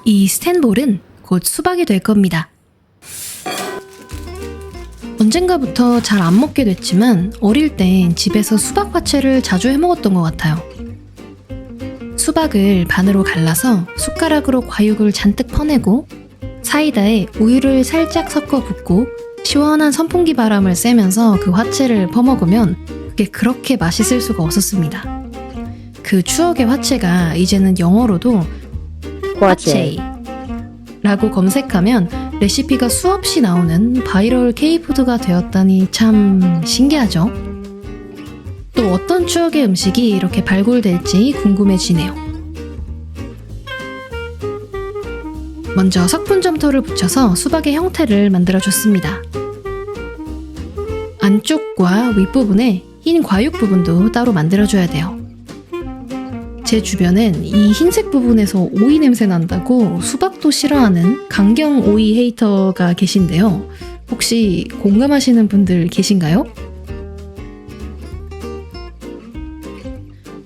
이 스텐볼은 곧 수박이 될 겁니다. 언젠가부터 잘 안 먹게 됐지만 어릴 땐 집에서 수박 화채를 자주 해먹었던 것 같아요. 수박을 반으로 갈라서 숟가락으로 과육을 잔뜩 퍼내고 사이다에 우유를 살짝 섞어 붓고 시원한 선풍기 바람을 쐬면서 그 화채를 퍼먹으면 그게 그렇게 맛있을 수가 없었습니다. 그 추억의 화채가 이제는 영어로도 화채라고 검색하면 레시피가 수없이 나오는 바이럴 K푸드가 되었다니 참 신기하죠? 또 어떤 추억의 음식이 이렇게 발굴될지 궁금해지네요. 먼저 석분점토를 붙여서 수박의 형태를 만들어줬습니다. 안쪽과 윗부분에 흰 과육 부분도 따로 만들어줘야 돼요. 제 주변엔 이 흰색 부분에서 오이 냄새 난다고 수박도 싫어하는 강경 오이 헤이터가 계신데요. 혹시 공감하시는 분들 계신가요?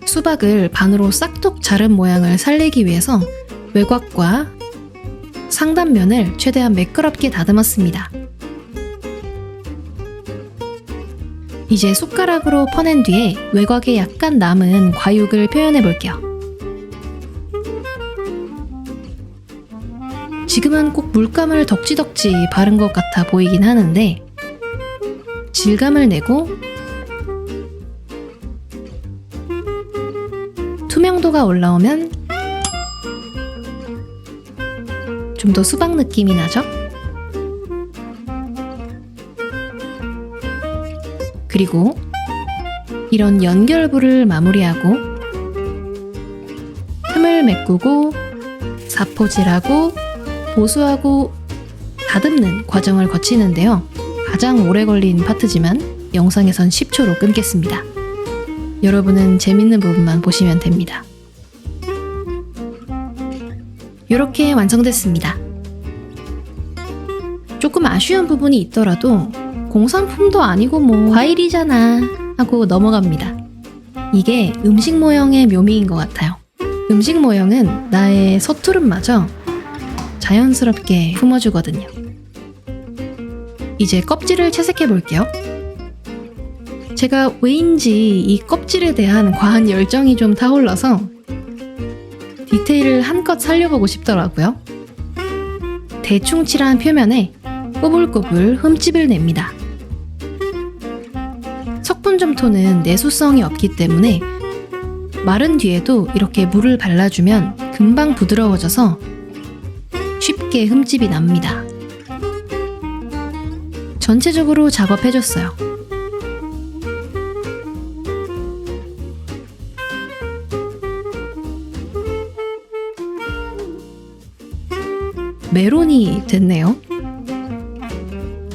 수박을 반으로 싹둑 자른 모양을 살리기 위해서 외곽과 상단면을 최대한 매끄럽게 다듬었습니다. 이제 숟가락으로 퍼낸 뒤에 외곽에 약간 남은 과육을 표현해 볼게요. 지금은 꼭 물감을 덕지덕지 바른 것 같아 보이긴 하는데 질감을 내고 투명도가 올라오면 좀 더 수박 느낌이 나죠? 그리고 이런 연결부를 마무리하고 틈을 메꾸고 사포질하고 보수하고 다듬는 과정을 거치는데요. 가장 오래 걸린 파트지만 영상에선 10초로 끊겠습니다. 여러분은 재밌는 부분만 보시면 됩니다. 이렇게 완성됐습니다. 조금 아쉬운 부분이 있더라도 공산품도 아니고 뭐 과일이잖아 하고 넘어갑니다. 이게 음식 모형의 묘미인 것 같아요. 음식 모형은 나의 서투름마저 자연스럽게 품어주거든요. 이제 껍질을 채색해 볼게요. 제가 왜인지 이 껍질에 대한 과한 열정이 좀 타올라서 디테일을 한껏 살려보고 싶더라고요. 대충 칠한 표면에 꼬불꼬불 흠집을 냅니다. 석분점토는 내수성이 없기 때문에 마른 뒤에도 이렇게 물을 발라주면 금방 부드러워져서 쉽게 흠집이 납니다. 전체적으로 작업해줬어요. 메론이 됐네요.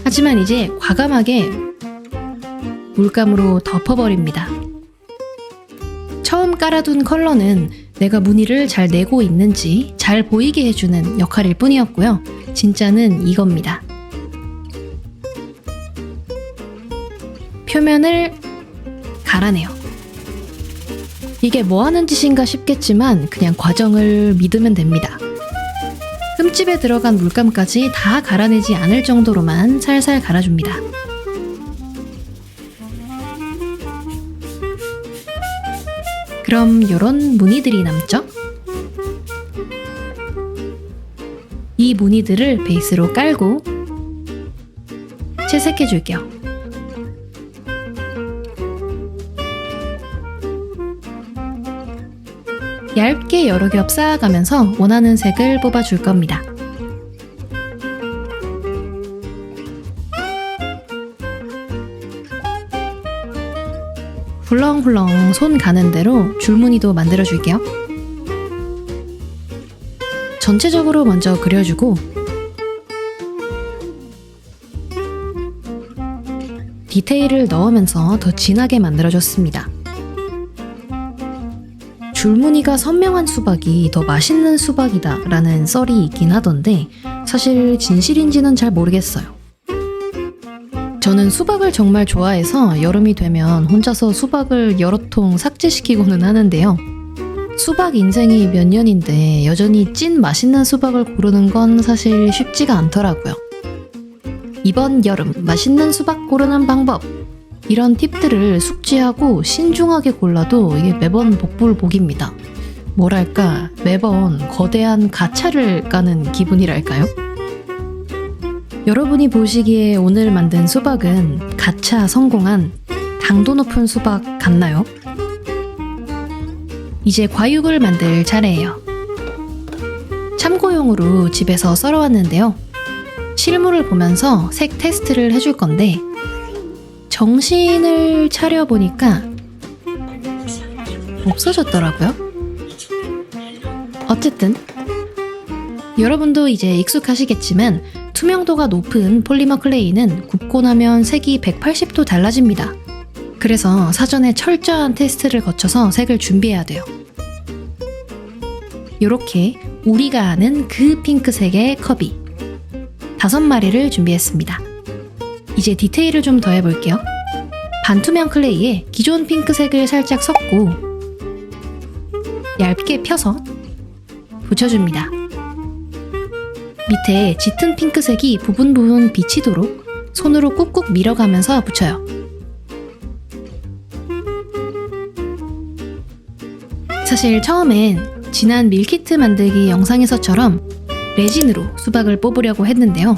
하지만 이제 과감하게 물감으로 덮어버립니다. 처음 깔아둔 컬러는 내가 무늬를 잘 내고 있는지 잘 보이게 해주는 역할일 뿐이었고요. 진짜는 이겁니다. 표면을 갈아내요. 이게 뭐 하는 짓인가 싶겠지만 그냥 과정을 믿으면 됩니다. 흠집에 들어간 물감까지 다 갈아내지 않을 정도로만 살살 갈아줍니다. 그럼 요런 무늬들이 남죠? 이 무늬들을 베이스로 깔고 채색해 줄게요. 얇게 여러 겹 쌓아가면서 원하는 색을 뽑아줄 겁니다. 훌렁훌렁 손 가는 대로 줄무늬도 만들어줄게요. 전체적으로 먼저 그려주고 디테일을 넣으면서 더 진하게 만들어줬습니다. 줄무늬가 선명한 수박이 더 맛있는 수박이다 라는 썰이 있긴 하던데 사실 진실인지는 잘 모르겠어요. 저는 수박을 정말 좋아해서 여름이 되면 혼자서 수박을 여러 통 삭제시키고는 하는데요. 수박 인생이 몇 년인데 여전히 찐 맛있는 수박을 고르는 건 사실 쉽지가 않더라고요. 이번 여름 맛있는 수박 고르는 방법, 이런 팁들을 숙지하고 신중하게 골라도 이게 매번 복불복입니다. 뭐랄까, 매번 거대한 가차를 까는 기분이랄까요? 여러분이 보시기에 오늘 만든 수박은 가차 성공한 강도 높은 수박 같나요? 이제 과육을 만들 차례예요. 참고용으로 집에서 썰어왔는데요. 실물을 보면서 색 테스트를 해줄 건데 정신을 차려보니까 없어졌더라고요. 어쨌든 여러분도 이제 익숙하시겠지만 투명도가 높은 폴리머 클레이는 굽고 나면 색이 180도 달라집니다. 그래서 사전에 철저한 테스트를 거쳐서 색을 준비해야 돼요. 이렇게 우리가 아는 그 핑크색의 컵이 5마리를 준비했습니다. 이제 디테일을 좀 더 해볼게요. 반투명 클레이에 기존 핑크색을 살짝 섞고 얇게 펴서 붙여줍니다. 밑에 짙은 핑크색이 부분 비치도록 손으로 꾹꾹 밀어가면서 붙여요. 사실 처음엔 지난 밀키트 만들기 영상에서처럼 레진으로 수박을 뽑으려고 했는데요.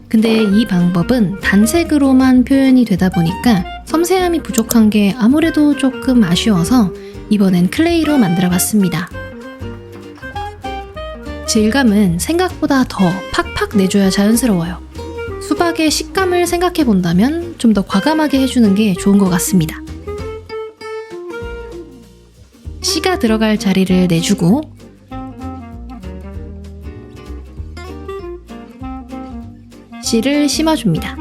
근데 이 방법은 단색으로만 표현이 되다 보니까 섬세함이 부족한 게 아무래도 조금 아쉬워서 이번엔 클레이로 만들어 봤습니다. 질감은 생각보다 더 팍팍 내줘야 자연스러워요. 수박의 식감을 생각해 본다면 좀 더 과감하게 해주는 게 좋은 것 같습니다. 씨가 들어갈 자리를 내주고 씨를 심어줍니다.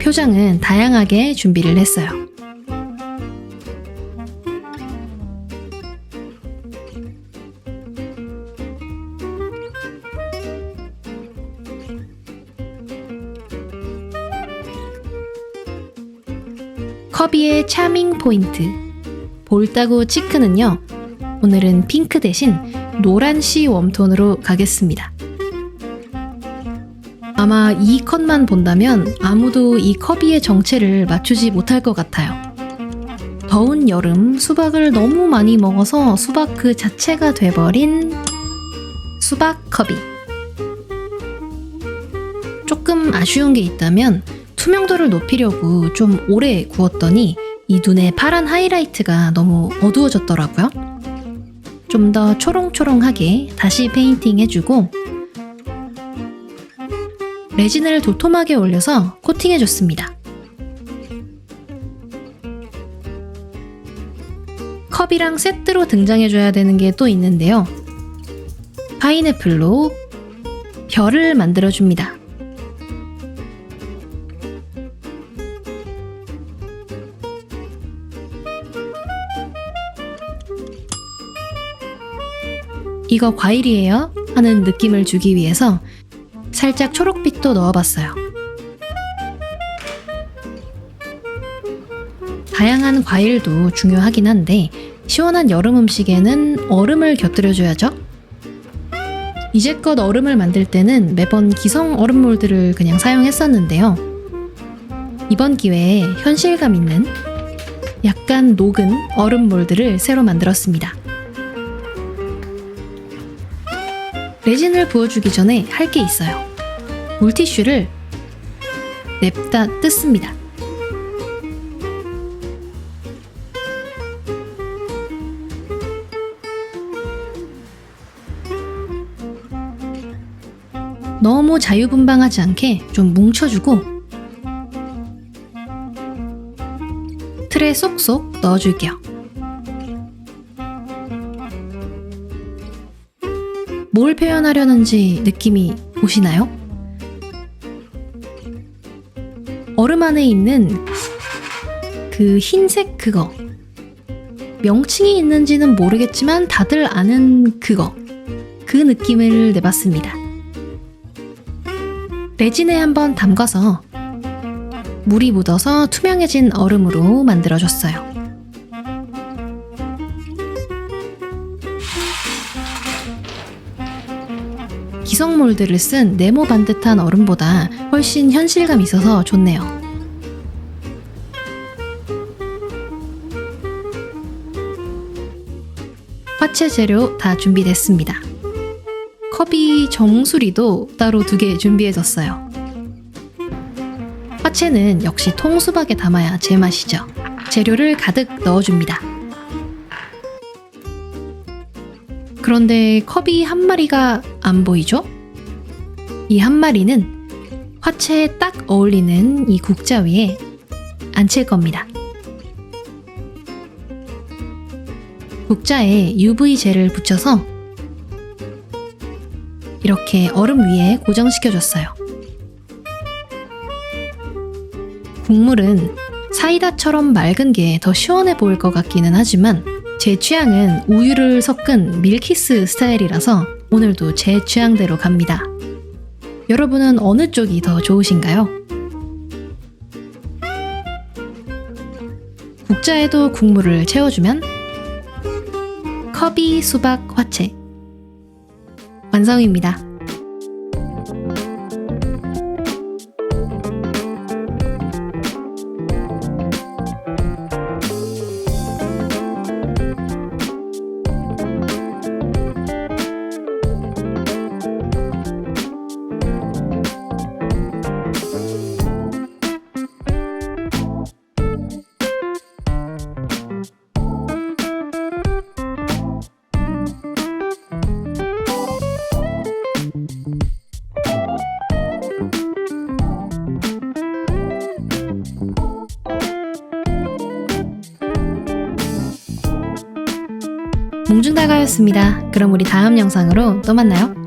표장은 다양하게 준비를 했어요. 커비의 차밍 포인트, 볼따구 치크는요, 오늘은 핑크 대신 노란 씨 웜톤으로 가겠습니다. 아마 이 컷만 본다면 아무도 이 커비의 정체를 맞추지 못할 것 같아요. 더운 여름 수박을 너무 많이 먹어서 수박 그 자체가 돼버린 수박 커비. 조금 아쉬운 게 있다면 투명도를 높이려고 좀 오래 구웠더니 이 눈에 파란 하이라이트가 너무 어두워졌더라고요. 좀 더 초롱초롱하게 다시 페인팅 해주고 레진을 도톰하게 올려서 코팅해줬습니다. 컵이랑 세트로 등장해줘야 되는 게 또 있는데요. 파인애플로 별을 만들어줍니다. 이거 과일이에요? 하는 느낌을 주기 위해서 살짝 초록빛도 넣어봤어요. 다양한 과일도 중요하긴 한데 시원한 여름 음식에는 얼음을 곁들여줘야죠. 이제껏 얼음을 만들 때는 매번 기성 얼음몰드를 그냥 사용했었는데요. 이번 기회에 현실감 있는 약간 녹은 얼음몰드를 새로 만들었습니다. 레진을 부어주기 전에 할 게 있어요. 물티슈를 냅다 뜯습니다. 너무 자유분방하지 않게 좀 뭉쳐주고 틀에 쏙쏙 넣어줄게요. 뭘 표현하려는지 느낌이 오시나요? 얼음 안에 있는 그 흰색 그거, 명칭이 있는지는 모르겠지만 다들 아는 그거, 그 느낌을 내봤습니다. 레진에 한번 담가서 물이 묻어서 투명해진 얼음으로 만들어줬어요. 기성 몰드를 쓴 네모 반듯한 얼음보다 훨씬 현실감 있어서 좋네요. 화채 재료 다 준비됐습니다. 컵이 정수리도 따로 2개 준비해뒀어요. 화채는 역시 통수박에 담아야 제맛이죠. 재료를 가득 넣어줍니다. 그런데 컵이 한 마리가 안 보이죠? 이 한 마리는 화채에 딱 어울리는 이 국자 위에 앉힐 겁니다. 국자에 UV 젤을 붙여서 이렇게 얼음 위에 고정시켜줬어요. 국물은 사이다처럼 맑은 게 더 시원해 보일 것 같기는 하지만 제 취향은 우유를 섞은 밀키스 스타일이라서 오늘도 제 취향대로 갑니다. 여러분은 어느 쪽이 더 좋으신가요? 국자에도 국물을 채워주면 커비 수박 화채 완성입니다. 몽중다가였습니다. 그럼 우리 다음 영상으로 또 만나요.